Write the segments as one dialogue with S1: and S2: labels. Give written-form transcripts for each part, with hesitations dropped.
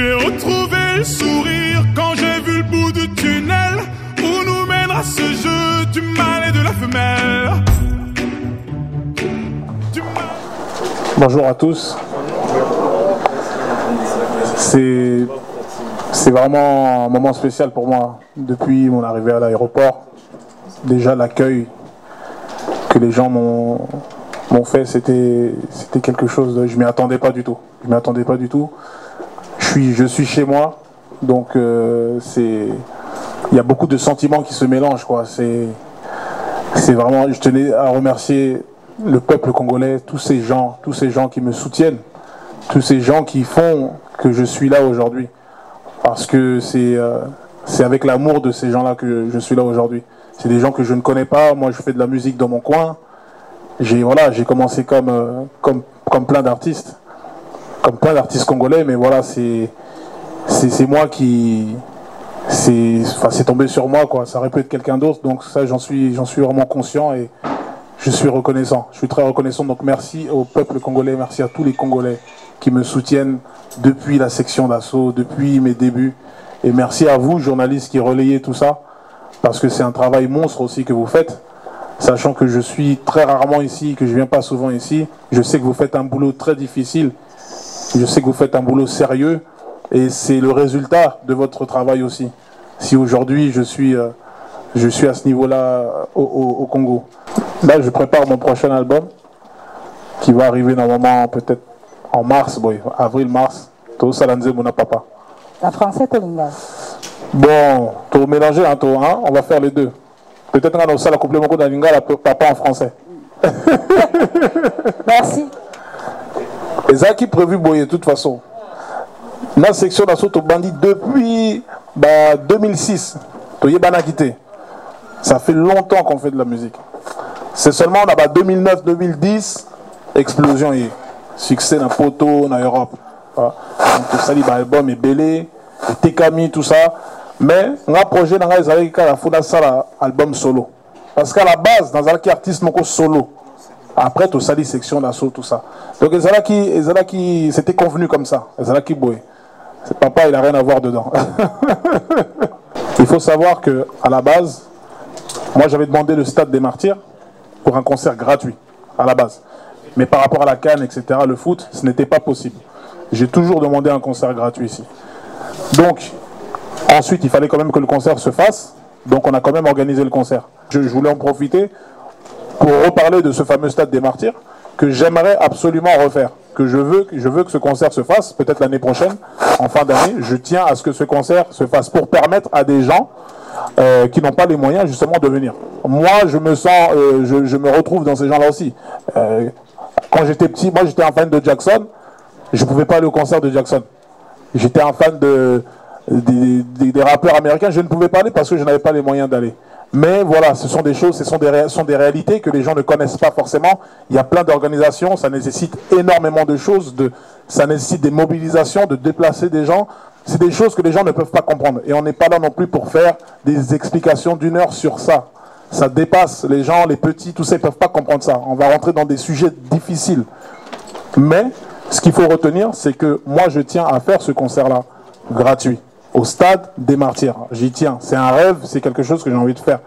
S1: J'ai retrouvé le sourire quand j'ai vu le bout du tunnel où nous mènera ce jeu du mâle et de la femelle.
S2: Bonjour à tous. C'est vraiment un moment spécial pour moi depuis mon arrivée à l'aéroport. Déjà l'accueil que les gens m'ont fait, c'était quelque chose, je m'y attendais pas du tout. Je suis chez moi, donc il y a beaucoup de sentiments qui se mélangent, quoi. C'est vraiment, je tenais à remercier le peuple congolais, tous ces gens qui me soutiennent, tous ces gens qui font que je suis là aujourd'hui, parce que c'est avec l'amour de ces gens-là que je suis là aujourd'hui. C'est des gens que je ne connais pas. Moi, je fais de la musique dans mon coin. J'ai commencé comme plein d'artistes, congolais, mais voilà, c'est moi qui, c'est tombé sur moi, quoi. Ça aurait pu être quelqu'un d'autre, donc ça, j'en suis vraiment conscient et je suis reconnaissant. Je suis très reconnaissant. Donc merci au peuple congolais, merci à tous les Congolais qui me soutiennent depuis la section d'assaut, depuis mes débuts, et merci à vous, journalistes, qui relayez tout ça, parce que c'est un travail monstre aussi que vous faites. Sachant que je suis très rarement ici, que je ne viens pas souvent ici, je sais que vous faites un boulot très difficile, je sais que vous faites un boulot sérieux, et c'est le résultat de votre travail aussi. Si aujourd'hui je suis à ce niveau-là au Congo. Là, je prépare mon prochain album, qui va arriver normalement peut-être en mars, avril-mars. Tout ça, mon papa.
S3: En français, Tolinga.
S2: Bon, tout mélanger, hein, on va faire les deux. Peut-être qu'on a aussi la complément d'Alinga, papa en français.
S3: Merci.
S2: Et ça qui est prévu, de toute façon. La section d'assaut au bandit depuis 2006. Ça fait longtemps qu'on fait de la musique. C'est seulement en 2009-2010, explosion et succès dans Poto, dans Europe. Voilà. Donc tout ça, l'album est belé, Tekami, tout ça. Mais un projet dans album solo. Parce qu'à la base, dans un artiste solo. Après tout ça, les sections d'assaut, tout ça. Donc qui c'était convenu comme ça. Qui boy. Papa, il n'a rien à voir dedans. Il faut savoir que à la base, moi j'avais demandé le Stade des Martyrs pour un concert gratuit à la base. Mais par rapport à la CAN, etc., le foot, ce n'était pas possible. J'ai toujours demandé un concert gratuit ici. Donc ensuite, il fallait quand même que le concert se fasse. Donc on a quand même organisé le concert. Je voulais en profiter pour reparler de ce fameux Stade des Martyrs que j'aimerais absolument refaire. Que je veux que ce concert se fasse, peut-être l'année prochaine, en fin d'année. Je tiens à ce que ce concert se fasse pour permettre à des gens qui n'ont pas les moyens justement de venir. Moi, je me retrouve dans ces gens-là aussi. Quand j'étais petit, moi j'étais un fan de Jackson. Je ne pouvais pas aller au concert de Jackson. J'étais un fan des rappeurs américains, je ne pouvais pas aller parce que je n'avais pas les moyens d'aller. Mais voilà, ce sont des choses, ce sont des réalités que les gens ne connaissent pas forcément. Il y a plein d'organisations, ça nécessite énormément de choses, ça nécessite des mobilisations, de déplacer des gens. C'est des choses que les gens ne peuvent pas comprendre. Et on n'est pas là non plus pour faire des explications d'une heure sur ça. Ça dépasse les gens, les petits, tous ça, ils ne peuvent pas comprendre ça. On va rentrer dans des sujets difficiles. Mais ce qu'il faut retenir, c'est que moi, je tiens à faire ce concert-là gratuit. Au Stade des Martyrs. J'y tiens. C'est un rêve, c'est quelque chose que j'ai envie de faire.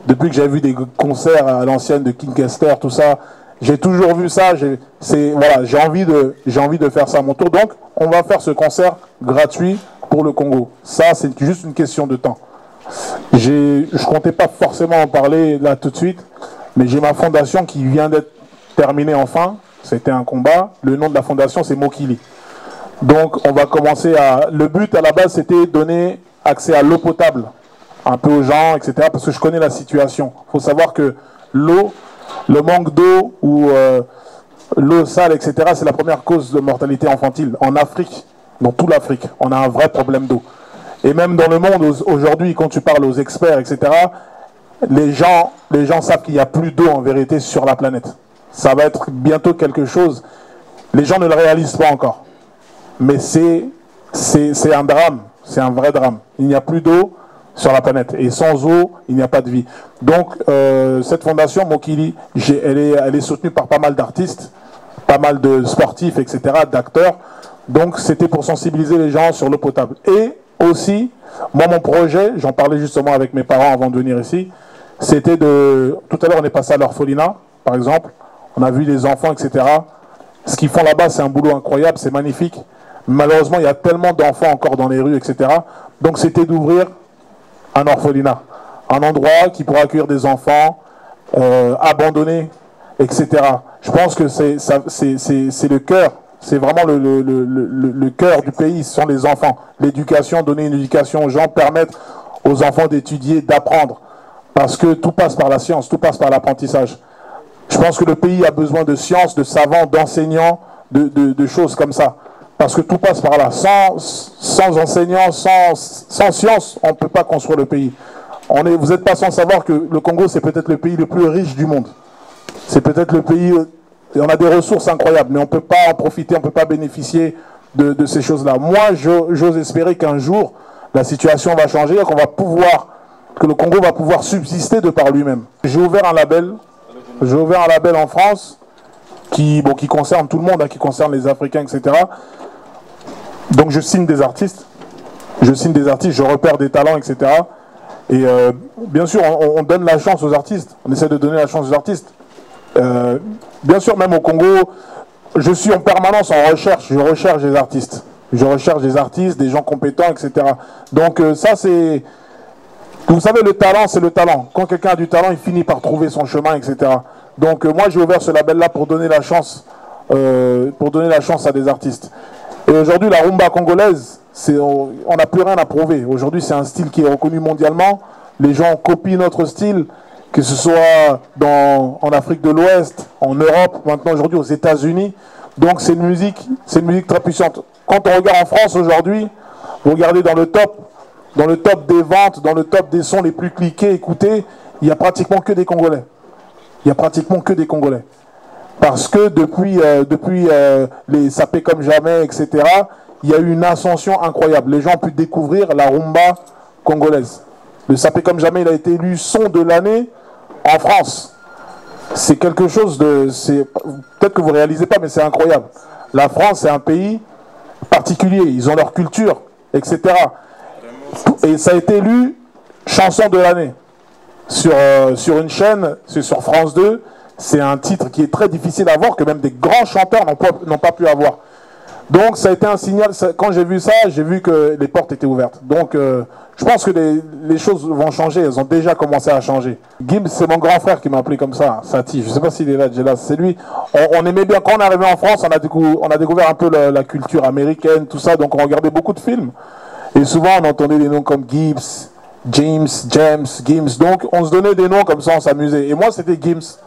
S2: Depuis que j'ai vu des concerts à l'ancienne de King Kester, tout ça, j'ai toujours vu ça. J'ai envie de faire ça à mon tour. Donc, on va faire ce concert gratuit pour le Congo. Ça, c'est juste une question de temps. Je comptais pas forcément en parler là tout de suite, mais j'ai ma fondation qui vient d'être terminée enfin. C'était un combat. Le nom de la fondation, c'est Mokili. Donc on va commencer le but à la base, c'était donner accès à l'eau potable un peu aux gens, etc. Parce que je connais la situation. Il faut savoir que l'eau, le manque d'eau ou l'eau sale, etc., c'est la première cause de mortalité infantile en Afrique, dans toute l'Afrique. On a un vrai problème d'eau. Et même dans le monde aujourd'hui, quand tu parles aux experts, etc., les gens savent qu'il n'y a plus d'eau en vérité sur la planète. Ça va être bientôt quelque chose. Les gens ne le réalisent pas encore. Mais c'est un drame, c'est un vrai drame. Il n'y a plus d'eau sur la planète. Et sans eau, il n'y a pas de vie. Donc, cette fondation, Mokili, elle est soutenue par pas mal d'artistes, pas mal de sportifs, etc., d'acteurs. Donc c'était pour sensibiliser les gens sur l'eau potable. Et aussi, moi mon projet, j'en parlais justement avec mes parents avant de venir ici, c'était de... Tout à l'heure on est passé à l'orphelinat, par exemple, on a vu les enfants, etc. Ce qu'ils font là-bas, c'est un boulot incroyable, c'est magnifique. Malheureusement, il y a tellement d'enfants encore dans les rues, etc. Donc c'était d'ouvrir un orphelinat, un endroit qui pourra accueillir des enfants abandonnés, etc. Je pense que c'est le cœur, c'est vraiment le cœur du pays, ce sont les enfants. L'éducation, donner une éducation aux gens, permettre aux enfants d'étudier, d'apprendre. Parce que tout passe par la science, tout passe par l'apprentissage. Je pense que le pays a besoin de sciences, de savants, d'enseignants, de choses comme ça. Parce que tout passe par là. Sans enseignants, sans science, on ne peut pas construire le pays. Vous n'êtes pas sans savoir que le Congo, c'est peut-être le pays le plus riche du monde. C'est peut-être le pays... On a des ressources incroyables, mais on ne peut pas en profiter, on ne peut pas bénéficier de ces choses-là. Moi, j'ose espérer qu'un jour, la situation va changer et que le Congo va pouvoir subsister de par lui-même. J'ai ouvert un label en France qui concerne tout le monde, hein, qui concerne les Africains, etc. Donc je signe des artistes, je repère des talents, etc. Et bien sûr, on donne la chance aux artistes, on essaie de donner la chance aux artistes. Bien sûr, même au Congo, je suis en permanence en recherche, je recherche des artistes. Je recherche des artistes, des gens compétents, etc. Donc ça, c'est... Vous savez, le talent, c'est le talent. Quand quelqu'un a du talent, il finit par trouver son chemin, etc. Donc moi, j'ai ouvert ce label-là pour donner la chance à des artistes. Et aujourd'hui, la rumba congolaise, on n'a plus rien à prouver. Aujourd'hui, c'est un style qui est reconnu mondialement. Les gens copient notre style, que ce soit en Afrique de l'Ouest, en Europe, maintenant aujourd'hui aux États-Unis. Donc c'est une musique très puissante. Quand on regarde en France aujourd'hui, vous regardez dans le top des ventes, dans le top des sons les plus cliqués, écoutés, il n'y a pratiquement que des Congolais. Il n'y a pratiquement que des Congolais. Parce que depuis les Sapé comme jamais, etc., il y a eu une ascension incroyable. Les gens ont pu découvrir la rumba congolaise. Le Sapé comme jamais, il a été élu son de l'année en France. C'est quelque chose de... Peut-être que vous ne réalisez pas, mais c'est incroyable. La France, c'est un pays particulier. Ils ont leur culture, etc. Et ça a été élu chanson de l'année. Sur une chaîne, c'est sur France 2. C'est un titre qui est très difficile à avoir, que même des grands chanteurs n'ont pas pu avoir. Donc ça a été un signal. Quand j'ai vu ça, j'ai vu que les portes étaient ouvertes. Donc je pense que les choses vont changer. Elles ont déjà commencé à changer. Gims, c'est mon grand frère qui m'a appelé comme ça, Sati. Je ne sais pas s'il est là, déjà. C'est lui. On aimait bien. Quand on est arrivé en France, on a découvert un peu la culture américaine, tout ça. Donc on regardait beaucoup de films. Et souvent on entendait des noms comme Gibbs, James, Gims. Donc on se donnait des noms comme ça, on s'amusait. Et moi c'était Gims.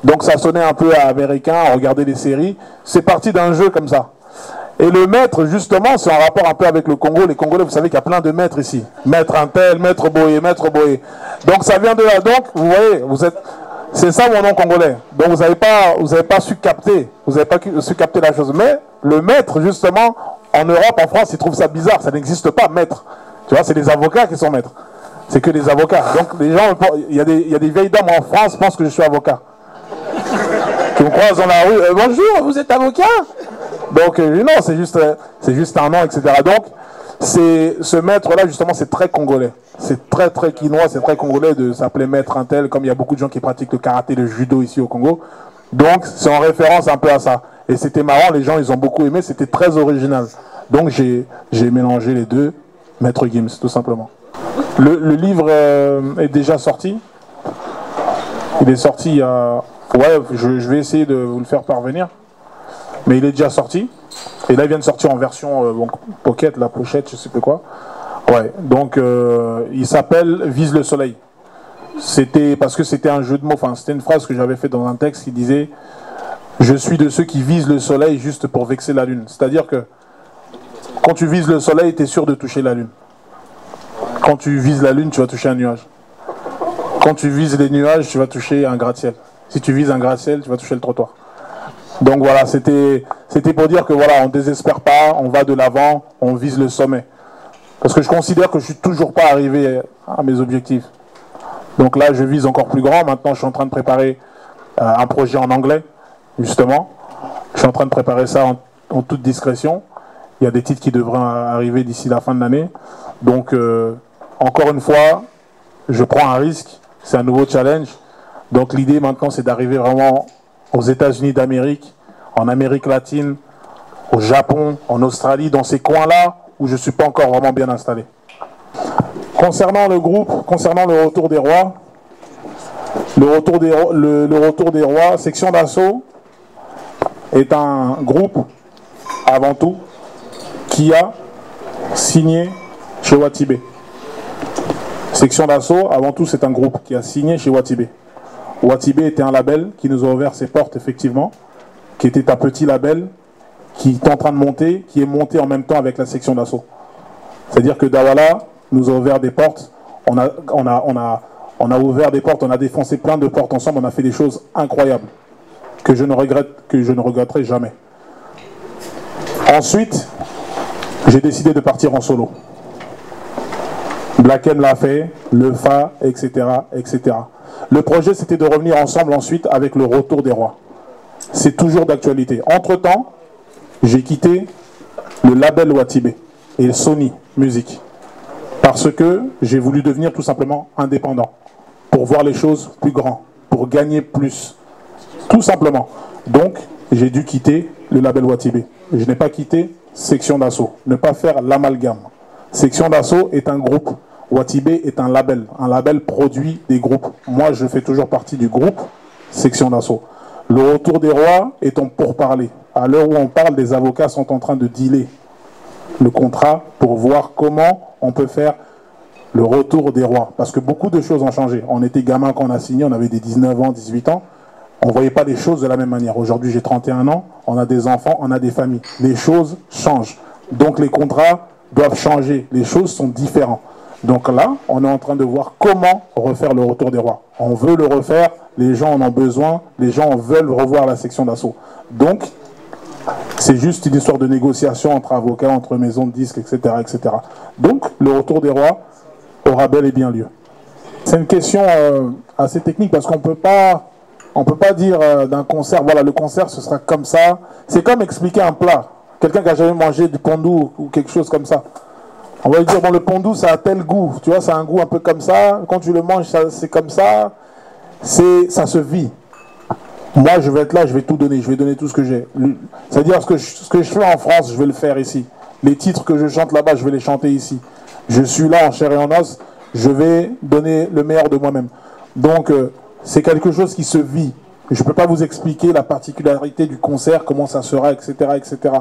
S2: Donc ça sonnait un peu américain, on regardait des séries. C'est parti d'un jeu comme ça. Et le maître, justement, c'est en rapport un peu avec le Congo. Les Congolais, vous savez qu'il y a plein de maîtres ici. Maître un tel, maître Boé, maître Boé. Donc ça vient de là. Donc, vous voyez, c'est ça mon nom congolais. Donc vous n'avez pas su capter. Vous n'avez pas su capter la chose. Mais le maître, justement, en Europe, en France, ils trouvent ça bizarre. Ça n'existe pas, maître. Tu vois, c'est les avocats qui sont maîtres. C'est que des avocats. Donc les gens, il y a des vieilles dames en France qui pensent que je suis avocat. Qui me croisent dans la rue. Bonjour, vous êtes avocat? Donc non, c'est juste un nom, etc. Donc ce maître-là, justement, c'est très congolais. C'est très très quinois, c'est très congolais de s'appeler maître un tel, comme il y a beaucoup de gens qui pratiquent le karaté, le judo ici au Congo. Donc c'est en référence un peu à ça. Et c'était marrant, les gens ils ont beaucoup aimé, c'était très original. Donc j'ai mélangé les deux, maître Gims, tout simplement. Le livre est déjà sorti. Il est sorti il y a... Ouais, je vais essayer de vous le faire parvenir. Mais il est déjà sorti. Et là, il vient de sortir en version pocket, la pochette, je sais plus quoi. Ouais, donc il s'appelle Vise le soleil. C'était parce que c'était un jeu de mots, enfin c'était une phrase que j'avais faite dans un texte qui disait « Je suis de ceux qui visent le soleil juste pour vexer la lune ». C'est-à-dire que quand tu vises le soleil, tu es sûr de toucher la lune. Quand tu vises la lune, tu vas toucher un nuage. Quand tu vises les nuages, tu vas toucher un gratte-ciel. Si tu vises un gratte-ciel, tu vas toucher le trottoir. Donc voilà, c'était pour dire que voilà, on ne désespère pas, on va de l'avant, on vise le sommet. Parce que je considère que je ne suis toujours pas arrivé à mes objectifs. Donc là, je vise encore plus grand. Maintenant, je suis en train de préparer un projet en anglais, justement. Je suis en train de préparer ça en toute discrétion. Il y a des titres qui devraient arriver d'ici la fin de l'année. Donc, encore une fois, je prends un risque. C'est un nouveau challenge. Donc, l'idée maintenant, c'est d'arriver vraiment aux États-Unis d'Amérique, en Amérique latine, au Japon, en Australie, dans ces coins-là où je ne suis pas encore vraiment bien installé. Concernant le groupe, concernant le retour des rois, le retour des rois, Section d'Assaut est un groupe, avant tout, qui a signé chez Watibé. Section d'Assaut, avant tout, c'est un groupe qui a signé chez Watibé. Watibé était un label qui nous a ouvert ses portes, effectivement, qui était un petit label qui est en train de monter, qui est monté en même temps avec la Section d'Assaut. C'est-à-dire que Dawala nous a ouvert des portes, on a ouvert des portes, on a défoncé plein de portes ensemble, on a fait des choses incroyables que je ne regretterai jamais. Ensuite, j'ai décidé de partir en solo. Black M l'a fait, le Fa, etc., etc. Le projet, c'était de revenir ensemble ensuite avec le retour des rois. C'est toujours d'actualité. Entre-temps, j'ai quitté le label Watibé et Sony Music parce que j'ai voulu devenir tout simplement indépendant pour voir les choses plus grand, pour gagner plus, tout simplement. Donc, j'ai dû quitter le label Watibé. Je n'ai pas quitté Section d'Assaut. Ne pas faire l'amalgame. Section d'Assaut est un groupe. Watibé est un label produit des groupes. Moi, je fais toujours partie du groupe Section d'Assaut. Le retour des rois est en pourparlers. À l'heure où on parle, des avocats sont en train de dealer le contrat pour voir comment on peut faire le retour des rois. Parce que beaucoup de choses ont changé. On était gamin quand on a signé, on avait des 19 ans, 18 ans. On ne voyait pas les choses de la même manière. Aujourd'hui, j'ai 31 ans, on a des enfants, on a des familles. Les choses changent. Donc les contrats doivent changer. Les choses sont différentes. Donc là, on est en train de voir comment refaire le retour des rois. On veut le refaire, les gens en ont besoin, les gens veulent revoir la Section d'Assaut. Donc, c'est juste une histoire de négociation entre avocats, entre maisons de disques, etc., etc. Donc, le retour des rois aura bel et bien lieu. C'est une question assez technique parce qu'on ne peut pas dire d'un concert, voilà, le concert, ce sera comme ça. C'est comme expliquer un plat. Quelqu'un qui a jamais mangé du pondou ou quelque chose comme ça. On va lui dire, bon, le pondou, ça a tel goût. Tu vois, ça a un goût un peu comme ça. Quand tu le manges, c'est comme ça. Ça se vit. Moi, je vais être là, je vais tout donner. Je vais donner tout ce que j'ai. C'est-à-dire, ce que je fais en France, je vais le faire ici. Les titres que je chante là-bas, je vais les chanter ici. Je suis là en chair et en os. Je vais donner le meilleur de moi-même. Donc, c'est quelque chose qui se vit. Je ne peux pas vous expliquer la particularité du concert, comment ça sera, etc., etc.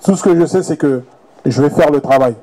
S2: Tout ce que je sais, c'est que je vais faire le travail.